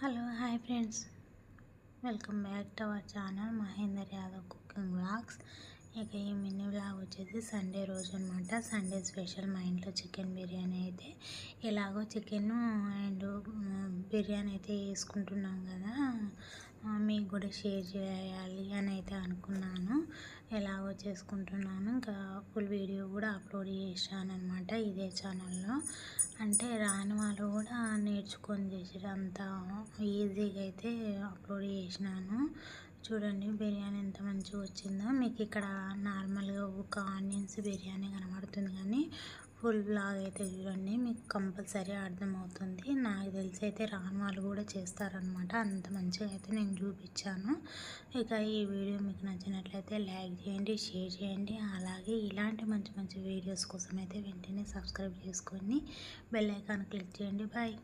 Hello hi friends, welcome back to our channel Mahender Yadav cooking vlogs. ఇక ఈ mini vlog వచ్చేసి Sunday రోజు అనమాట. సండే స్పెషల్ మా ఇంట్లో చికెన్ బిర్యానీ అయితే ఎలాగో చికెన్ అండ్ బిర్యానీ అయితే వేసుకుంటున్నాం కదా, మీకు కూడా షేర్ చేయాలి అని అయితే అనుకున్నాను. ఎలాగో చేసుకుంటున్నాను, ఇంకా ఫుల్ వీడియో కూడా అప్లోడ్ చేశాను అనమాట ఇదే ఛానల్లో. అంటే రాని వాళ్ళు కూడా నేర్చుకొని చేసేది అంత ఈజీగా అయితే అప్లోడ్ చేసినాను. చూడండి బిర్యానీ ఎంత మంచిగా వచ్చిందో. మీకు ఇక్కడ నార్మల్గా ఒక ఆనియన్స్ బిర్యానీ కనబడుతుంది, కానీ ఫుల్ బ్లాగ్ అయితే చూడండి, మీకు కంపల్సరీ అర్థమవుతుంది. నాకు తెలిసి అయితే రాని వాళ్ళు కూడా చేస్తారనమాట, అంత మంచిగా అయితే నేను చూపించాను. ఇక ఈ వీడియో మీకు నచ్చినట్లయితే లైక్ చేయండి, షేర్ చేయండి. అలాగే ఇలాంటి మంచి మంచి వీడియోస్ కోసం అయితే వెంటనే సబ్స్క్రైబ్ చేసుకొని బెల్ ఐకాన్ క్లిక్ చేయండి. బాయ్.